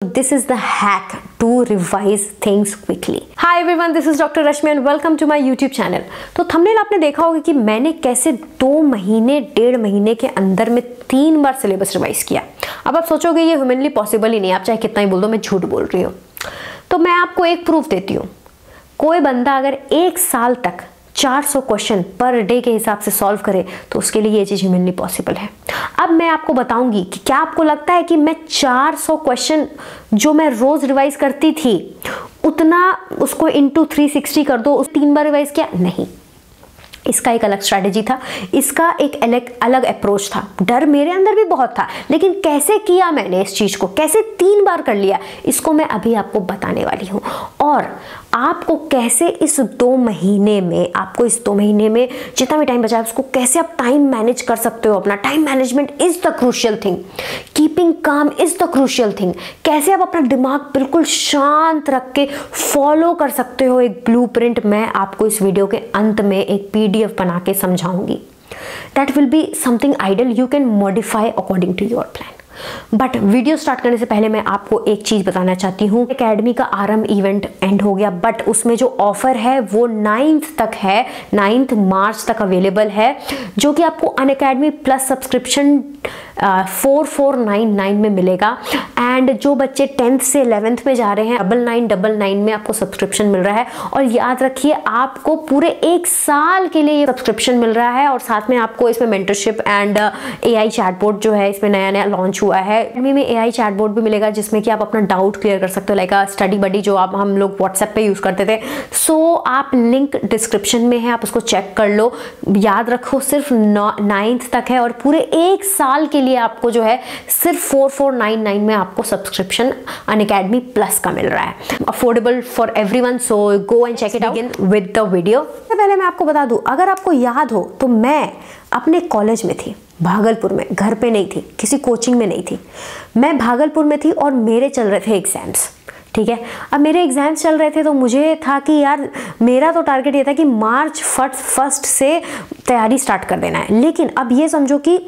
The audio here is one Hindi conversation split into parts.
This is the hack to revise things quickly. Hi everyone, this is Dr. Rashmi and welcome to my YouTube channel. तो थंबनेल आपने देखा होगा कि मैंने कैसे 2 महीने 1.5 महीने के अंदर में 3 बार सिलेबस रिवाइज किया। अब आप सोचोगे ये ह्यूमनली पॉसिबल ही नहीं, आप चाहे कितना ही बोल दो मैं झूठ बोल रही हूँ। तो मैं आपको एक प्रूफ देती हूँ। कोई बंदा अगर 1 साल तक 400 क्वेश्चन पर डे के हिसाब से सॉल्व करे तो उसके लिए ये चीज़ ह्यूमनली पॉसिबल है। अब मैं आपको बताऊंगी कि क्या आपको लगता है कि मैं 400 क्वेश्चन जो मैं रोज रिवाइज करती थी उतना उसको इंटू 360 कर दो, उस 3 बार रिवाइज किया? नहीं, इसका एक अलग स्ट्रैटेजी था, इसका एक अलग अप्रोच था। डर मेरे अंदर भी बहुत था, लेकिन कैसे किया मैंने इस चीज को, कैसे 3 बार कर लिया, इसको मैं अभी आपको बताने वाली हूँ। और आपको कैसे इस 2 महीने में, आपको इस 2 महीने में जितना भी टाइम बचा है उसको कैसे आप टाइम मैनेज कर सकते हो। अपना time management is the crucial thing, keeping काम इज द क्रूशियल थिंग। कैसे आप अपना दिमाग बिल्कुल शांत रख के फॉलो कर सकते हो एक ब्लूप्रिंट, मैं आपको इस वीडियो के अंत में एक PDF बना के समझाऊंगी। That will be something ideal, you can modify according to your plan. But video start करने से पहले मैं आपको एक चीज बताना चाहती हूँ। एकेडमी का आरंभ इवेंट एंड हो गया, बट उसमें जो ऑफर है वो 9th तक है, 9 मार्च तक अवेलेबल है, जो कि आपको अनअकैडमी प्लस सब्सक्रिप्शन 4499 में मिलेगा। एंड जो बच्चे 10th से 11th में जा रहे हैं 9999 में आपको सब्सक्रिप्शन मिल रहा है। और याद रखिए आपको पूरे 1 साल के लिए ये सब्सक्रिप्शन मिल रहा है। और साथ में आपको इसमें मेंटरशिप एंड AI चैटबॉट जो है इसमें नया लॉन्च हुआ है। एकेडमी में AI चैटबॉट भी मिलेगा जिसमें कि आप अपना डाउट क्लियर कर सकते हो, लाइक स्टडी बडी जो हम लोग व्हाट्सएप पे यूज करते थे। सो आप लिंक डिस्क्रिप्शन में है, आप उसको चेक कर लो। याद रखो सिर्फ 9th तक है और पूरे 1 साल के लिए आपको जो है सिर्फ 4499 में आपको सब्सक्रिप्शन अनअकैडमी प्लस का मिल रहा है। Affordable for everyone, so go and check it out with the video. पहले मैं आपको बता दूं, अगर आपको याद हो तो मैं अपने कॉलेज में थी, भागलपुर में, घर पे नहीं थी, किसी कोचिंग में नहीं थी। मैं भागलपुर में थी और मेरे चल रहे थे एग्जाम्स, ठीक है। अब मेरे एग्जाम्स चल रहे थे तो मुझे था कि यार मेरा तो टारगेट ये था कि मार्च 1 से तैयारी स्टार्ट कर देना है। लेकिन अब ये समझो कि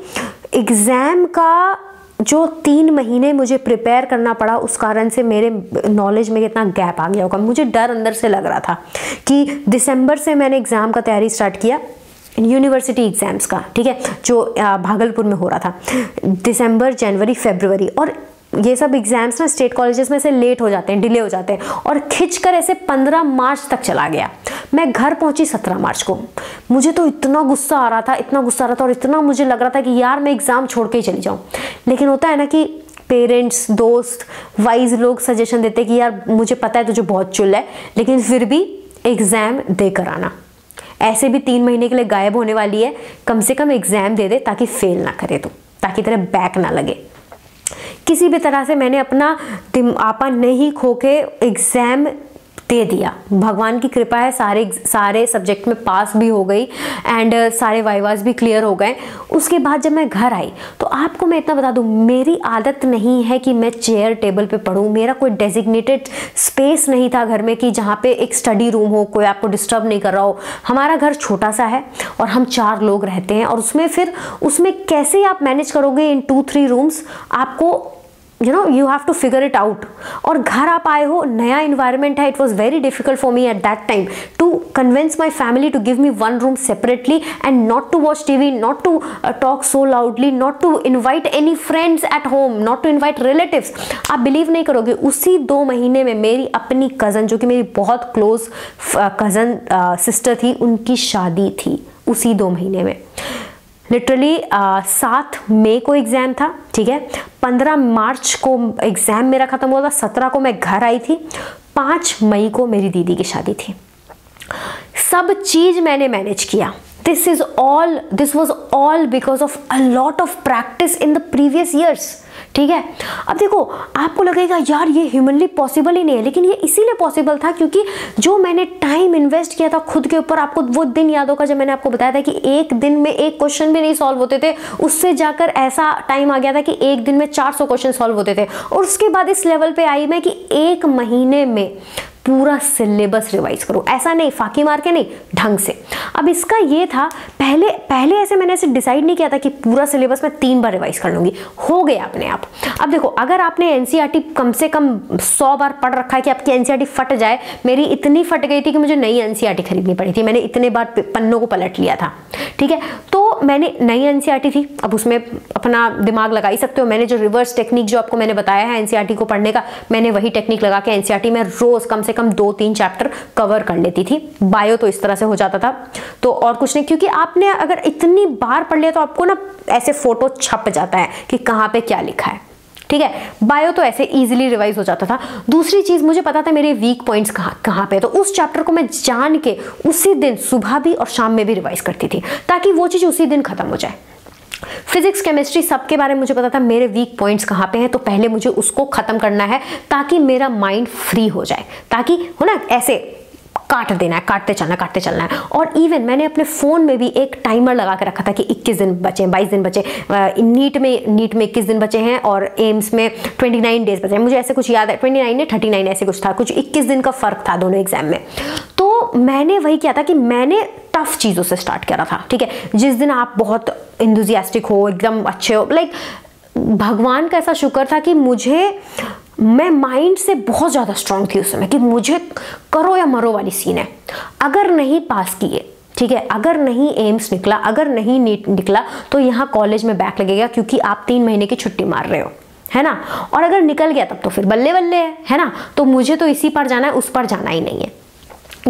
एग्ज़ाम का जो 3 महीने मुझे प्रिपेयर करना पड़ा, उस कारण से मेरे नॉलेज में कितना गैप आ गया होगा। मुझे डर अंदर से लग रहा था कि दिसंबर से मैंने एग्ज़ाम का तैयारी स्टार्ट किया, यूनिवर्सिटी एग्जाम्स का, ठीक है, जो भागलपुर में हो रहा था। दिसंबर, जनवरी, फरवरी, और ये सब एग्जाम्स ना स्टेट कॉलेजेस में से लेट हो जाते हैं, डिले हो जाते हैं, और खिंचकर ऐसे 15 मार्च तक चला गया। मैं घर पहुंची 17 मार्च को। मुझे तो इतना गुस्सा आ रहा था, इतना गुस्सा आ रहा था, और इतना मुझे लग रहा था कि यार मैं एग्जाम छोड़ के ही चली जाऊं। लेकिन होता है ना कि पेरेंट्स, दोस्त, वाइज लोग सजेशन देते कि यार मुझे पता है तुझे बहुत चुल है, लेकिन फिर भी एग्जाम दे कर आना। ऐसे भी 3 महीने के लिए गायब होने वाली है, कम से कम एग्जाम दे दे ताकि फेल ना करे, तो ताकि तेरे बैक ना लगे। किसी भी तरह से मैंने अपना आपा नहीं खो के एग्जाम दे दिया। भगवान की कृपा है, सारे सब्जेक्ट में पास भी हो गई एंड सारे वाइवास भी क्लियर हो गए। उसके बाद जब मैं घर आई तो आपको मैं इतना बता दूं, मेरी आदत नहीं है कि मैं चेयर टेबल पे पढूं। मेरा कोई डेजिग्नेटेड स्पेस नहीं था घर में कि जहाँ पे एक स्टडी रूम हो, कोई आपको डिस्टर्ब नहीं कर रहा हो। हमारा घर छोटा सा है और हम 4 लोग रहते हैं, और उसमें कैसे आप मैनेज करोगे इन 2-3 रूम्स, आपको you have to figure it out। और घर आप आए हो, नया environment है। It was very difficult for me at that time to convince my family to give me 1 room separately and not to watch TV, not to talk so loudly, not to invite any friends at home, not to invite relatives। आप बिलीव नहीं करोगे, उसी 2 महीने में मेरी अपनी कज़न, जो कि मेरी बहुत क्लोज कज़न सिस्टर थी, उनकी शादी थी उसी 2 महीने में। लिटरली 7 मई को एग्ज़ाम था, ठीक है। 15 मार्च को एग्ज़ाम मेरा ख़त्म हुआ था, 17 को मैं घर आई थी, 5 मई को मेरी दीदी की शादी थी। सब चीज़ मैंने मैनेज किया। This was all because of a lot of practice in the previous years, ठीक है। अब देखो आपको लगेगा यार ये ह्यूमनली पॉसिबल ही नहीं है, लेकिन ये इसीलिए पॉसिबल था क्योंकि जो मैंने टाइम इन्वेस्ट किया था खुद के ऊपर। आपको वो दिन याद होगा जब मैंने आपको बताया था कि एक दिन में 1 क्वेश्चन भी नहीं सॉल्व होते थे, उससे जाकर ऐसा टाइम आ गया था कि एक दिन में 400 क्वेश्चन सॉल्व होते थे। और उसके बाद इस लेवल पे आई मैं कि 1 महीने में पूरा सिलेबस रिवाइज करो, ऐसा नहीं फाकी मार के नहीं, ढंग से। अब इसका ये था, पहले ऐसे मैंने ऐसे डिसाइड नहीं किया था कि पूरा सिलेबस मैं 3 बार रिवाइज कर लूंगी, हो गया अपने आप। अब देखो, अगर आपने एनसीईआरटी कम से कम 100 बार पढ़ रखा है कि आपकी एनसीईआरटी फट जाए, मेरी इतनी फट गई थी कि मुझे नई एनसीईआरटी खरीदनी पड़ी थी, मैंने इतने बार पन्नों को पलट लिया था, ठीक है। तो मैंने नई एनसीईआरटी थी, अब उसमें अपना दिमाग लगा ही सकते हो, मैंने जो रिवर्स टेक्निक जो आपको मैंने बताया है एनसीईआरटी को पढ़ने का, मैंने वही टेक्निक लगा के एनसीईआरटी में रोज कम से कम 2-3 चैप्टर कवर कर लेती थी। बायो तो इस तरह से हो जाता था, तो और कुछ नहीं, क्योंकि आपने अगर इतनी बार पढ़ लिया तो आपको ना ऐसे फोटो छप जाता है कि कहाँ पे क्या लिखा है, ठीक है। बायो तो ऐसे इजीली रिवाइज हो जाता था। दूसरी चीज, मुझे पता था मेरे वीक पॉइंट्स कहाँ पे, तो उस चैप्टर को मैं जान के उसी दिन सुबह भी और शाम में भी रिवाइज करती थी, ताकि वो चीज उसी दिन खत्म हो जाए। फिजिक्स केमिस्ट्री सबके बारे में मुझे पता था मेरे वीक पॉइंट्स कहाँ पे हैं, तो पहले मुझे उसको खत्म करना है ताकि मेरा माइंड फ्री हो जाए, ताकि हो ना ऐसे काट देना है, काटते चलना है। और इवन मैंने अपने फ़ोन में भी एक टाइमर लगा के रखा था कि 21 दिन बचे, 22 दिन बचे, नीट में 21 दिन बचे हैं और एम्स में 29 डेज बचे हैं, मुझे ऐसे कुछ याद है, 29 या 39 ऐसे कुछ था, कुछ 21 दिन का फ़र्क था दोनों एग्जाम में। तो मैंने वही किया था कि मैंने टफ चीज़ों से स्टार्ट करा था, ठीक है। जिस दिन आप बहुत एंथुसियास्टिक हो, एकदम अच्छे हो, लाइक भगवान का ऐसा शुक्र था कि मैं माइंड से बहुत ज़्यादा स्ट्रांग थी उस समय कि मुझे करो या मरो वाली सीन है। अगर नहीं पास किए, ठीक है, अगर नहीं एम्स निकला, अगर नहीं नीट निकला, तो यहाँ कॉलेज में बैक लगेगा, क्योंकि आप 3 महीने की छुट्टी मार रहे हो, है ना। और अगर निकल गया तब तो फिर बल्ले बल्ले है ना। तो मुझे तो इसी पर जाना है, उस पर जाना ही नहीं है।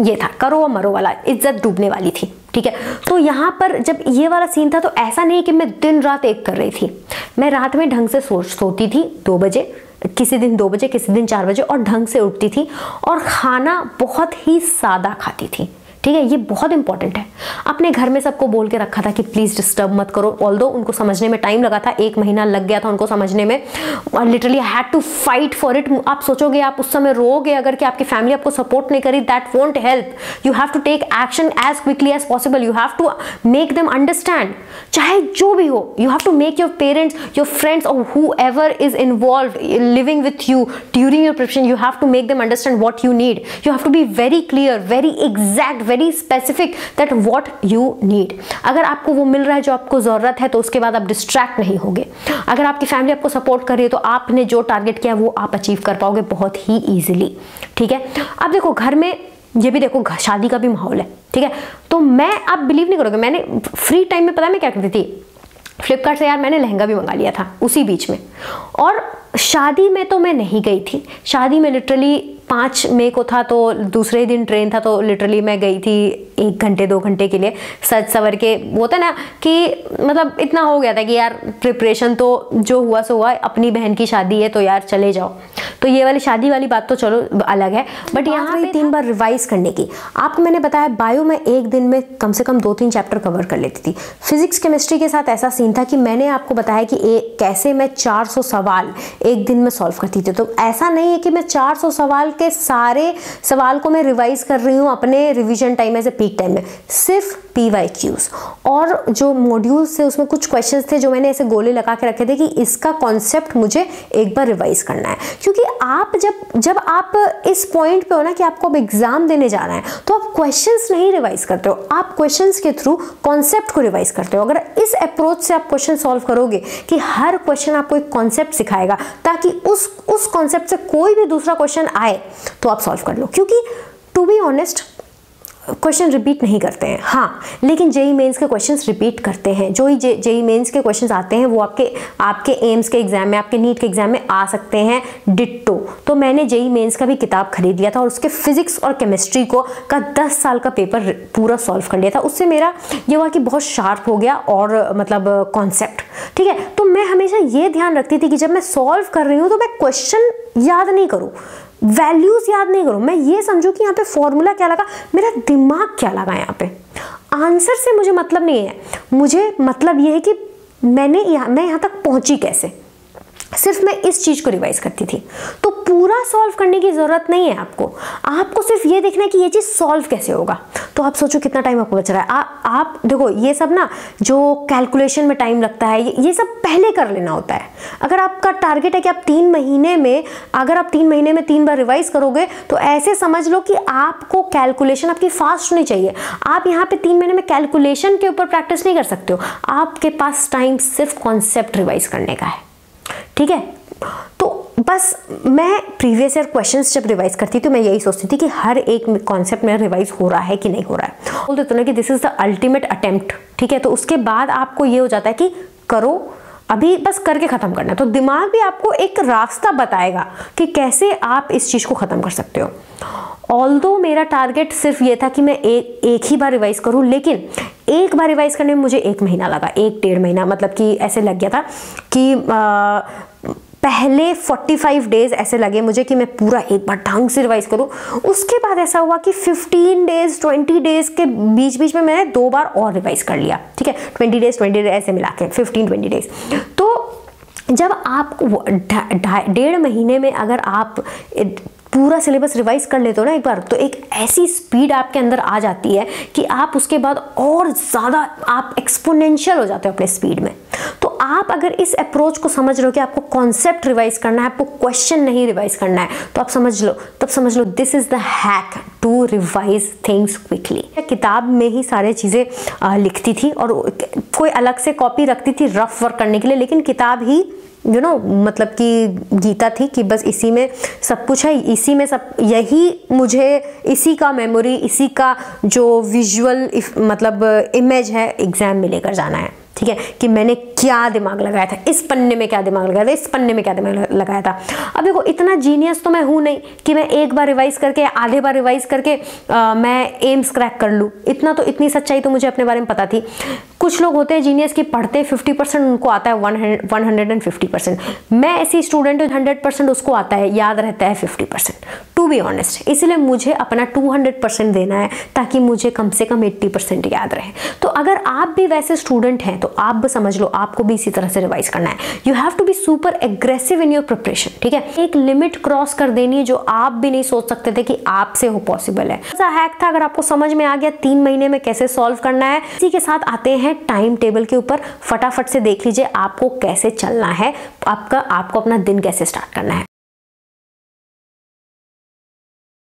ये था करो या मरो वाला, इज्जत डूबने वाली थी, ठीक है। तो यहाँ पर जब ये वाला सीन था, तो ऐसा नहीं कि मैं दिन रात एक कर रही थी, मैं रात में ढंग से सोती थी 2 बजे, किसी दिन 2 बजे, किसी दिन 4 बजे, और ढंग से उठती थी, और खाना बहुत ही सादा खाती थी, ठीक है। ये बहुत इंपॉर्टेंट है। अपने घर में सबको बोल के रखा था कि प्लीज डिस्टर्ब मत करो, ऑल्दो उनको समझने में टाइम लगा था, 1 महीना लग गया था उनको समझने में, और literally I had to fight for it. आप सोचोगे आप उस समय रोगे अगर कि आपकी फैमिली आपको सपोर्ट नहीं करी, that won't help. You have to take action as quickly as possible, you have to make them understand, चाहे जो भी हो। You have to make your parents, your friends, और whoever is involved living with you during your preparation, you have to make them understand what you need. You have to be very clear, very exact, very specific that what you need. अगर आपको वो मिल रहा है जो आपको जरूरत है, तो उसके बाद आप डिस्ट्रैक्ट नहीं होगे। अगर आपकी फैमिली आपको सपोर्ट कर रही है, तो आपने जो टारगेट किया वो आप अचीव कर पाओगे बहुत ही इजीली, ठीक है। अब देखो, घर में ये भी देखो, शादी का भी माहौल है, ठीक है। तो मैं, आप बिलीव नहीं करोगे, मैंने फ्री टाइम में पता है मैं क्या करती थी, फ्लिपकार्ट से यार मैंने लहंगा भी मंगा लिया था उसी बीच में। और शादी में तो मैं नहीं गई थी, शादी में लिटरली 5 मई को था, तो दूसरे दिन ट्रेन था, तो लिटरली मैं गई थी 1 घंटे 2 घंटे के लिए, सज सवर के। वो था ना कि मतलब इतना हो गया था कि यार प्रिपरेशन तो जो हुआ सो हुआ, अपनी बहन की शादी है तो यार चले जाओ। तो ये वाली शादी वाली बात तो चलो अलग है, बट यहाँ पे 3 बार रिवाइज करने की। आपको मैंने बताया बायो में 1 दिन में कम से कम 2-3 चैप्टर कवर कर लेती थी। फिजिक्स केमिस्ट्री के साथ ऐसा सीन था कि मैंने आपको बताया कि कैसे मैं 400 सवाल 1 दिन में सॉल्व करती थी। तो ऐसा नहीं है कि मैं 400 सवाल के सारे सवाल को मैं रिवाइज कर रही हूँ अपने रिवीजन टाइम में से पीक टाइम में, सिर्फ PYQs और जो मॉड्यूल्स थे उसमें कुछ क्वेश्चंस थे जो मैंने ऐसे गोले लगा के रखे थे कि इसका कॉन्सेप्ट मुझे एक बार रिवाइज करना है। क्योंकि आप जब आप इस पॉइंट पे हो ना कि आपको अब एग्जाम देने जाना है, तो आप क्वेश्चंस नहीं रिवाइज करते हो, आप क्वेश्चंस के थ्रू कॉन्सेप्ट को रिवाइज करते हो। अगर इस अप्रोच से आप क्वेश्चन सॉल्व करोगे कि हर क्वेश्चन आपको एक कॉन्सेप्ट सिखाएगा, ताकि उस कॉन्सेप्ट से कोई भी दूसरा क्वेश्चन आए तो आप सॉल्व कर लो। क्योंकि to be honest question repeat नहीं करते हैं, हाँ, लेकिन जेई मेंस के क्वेश्चंस रिपीट करते हैं। जो ही जेई मेंस के क्वेश्चंस आते हैं वो आपके एम्स के एग्जाम में, आपके नीट के एग्जाम में आ सकते हैं डिट्टो। तो मैंने जेई मेंस का भी किताब खरीद लिया था और उसके फिजिक्स और केमिस्ट्री का 10 साल का पेपर पूरा सॉल्व कर लिया था। उससे मेरा ये हुआ कि बहुत शार्प हो गया और मतलब कॉन्सेप्ट, ठीक है। तो मैं हमेशा ये ध्यान रखती थी कि जब मैं सॉल्व कर रही हूँ तो मैं क्वेश्चन याद नहीं करूँ, वैल्यूज याद नहीं करूं, मैं ये समझू कि यहाँ पे फॉर्मूला क्या लगा, मेरा दिमाग क्या लगा, यहाँ पे आंसर से मुझे मतलब नहीं है, मुझे मतलब ये है कि मैं यहाँ तक पहुंची कैसे, सिर्फ मैं इस चीज को रिवाइज करती थी। तो पूरा सॉल्व करने की जरूरत नहीं है आपको सिर्फ ये देखना है कि ये चीज सॉल्व कैसे होगा। तो आप सोचो कितना टाइम आपको बच रहा है। आप देखो ये सब ना जो कैलकुलेशन में टाइम लगता है ये सब पहले कर लेना होता है। अगर आपका टारगेट है कि आप 3 महीने में, अगर आप 3 महीने में 3 बार रिवाइज करोगे तो ऐसे समझ लो कि आपको कैलकुलेशन आपकी फास्ट होनी चाहिए। आप यहाँ पे 3 महीने में कैलकुलेशन के ऊपर प्रैक्टिस नहीं कर सकते हो, आपके पास टाइम सिर्फ कॉन्सेप्ट रिवाइज करने का है, ठीक है। तो बस मैं प्रीवियस ईयर क्वेश्चंस जब रिवाइज करती थी तो मैं यही सोचती थी कि हर एक कॉन्सेप्ट में रिवाइज हो रहा है कि नहीं हो रहा है। बोल देते ना कि this is the ultimate attempt, ठीक है। तो उसके बाद आपको ये हो जाता है कि करो, अभी बस करके खत्म करना है। तो दिमाग भी आपको एक रास्ता बताएगा कि कैसे आप इस चीज को खत्म कर सकते हो। ऑल्दो मेरा टारगेट सिर्फ ये था कि मैं एक ही बार रिवाइज करूं, लेकिन एक बार रिवाइज करने में मुझे 1 महीना लगा, 1-1.5 महीना, मतलब कि ऐसे लग गया था कि पहले 45 डेज ऐसे लगे मुझे कि मैं पूरा एक बार ढंग से रिवाइज करूं। उसके बाद ऐसा हुआ कि 15 डेज 20 डेज के बीच बीच में मैंने 2 बार और रिवाइज कर लिया, ठीक है। 20 डेज ऐसे मिला के 15-20 डेज। तो जब आप 1.5 महीने में अगर आप पूरा सिलेबस रिवाइज कर लेते हो ना एक बार, तो एक ऐसी स्पीड आपके अंदर आ जाती है कि आप उसके बाद और ज़्यादा आप एक्सपोनेंशियल हो जाते हो अपने स्पीड में। तो आप अगर इस अप्रोच को समझ रहे हो कि आपको कॉन्सेप्ट रिवाइज करना है, आपको क्वेश्चन नहीं रिवाइज करना है, तो आप समझ लो this is the hack to revise things quickly. किताब में ही सारी चीज़ें लिखती थी और कोई अलग से कॉपी रखती थी रफ वर्क करने के लिए, लेकिन किताब ही मतलब कि गीता थी कि बस इसी में सब कुछ है, इसी में सब, यही मुझे इसी का मेमोरी, इसी का जो विजुअल मतलब इमेज है एग्जाम में लेकर जाना है, ठीक है। कि मैंने क्या दिमाग लगाया था, इस पन्ने में क्या दिमाग लगाया था, इस पन्ने में क्या दिमाग लगाया था। अब देखो इतना जीनियस तो मैं हूं नहीं कि मैं एक बार रिवाइज करके, आधे बार रिवाइज करके मैं एम्स क्रैक कर लूँ। इतनी सच्चाई तो मुझे अपने बारे में पता थी। कुछ लोग होते हैं जीनियस की पढ़ते 50% उनको आता है 150%। मैं ऐसी स्टूडेंट हूँ 100% उसको आता है, याद रहता है 50%, टू बी ऑनेस्ट। इसलिए मुझे अपना 200% देना है ताकि मुझे कम से कम 80% याद रहे। तो अगर आप भी वैसे स्टूडेंट हैं तो आप भी समझ लो आपको भी इसी तरह से रिवाइज करना है। You have to be super aggressive in your preparation, ठीक है। एक लिमिट क्रॉस कर देनी है जो आप भी नहीं सोच सकते थे कि आपसे हो पॉसिबल है। ऐसा हैक था, अगर आपको समझ में आ गया 3 महीने में कैसे सॉल्व करना है। इसी के साथ आते हैं टाइम टेबल के ऊपर। फटाफट से देख लीजिए आपको कैसे चलना है, आपको अपना दिन कैसे स्टार्ट करना है।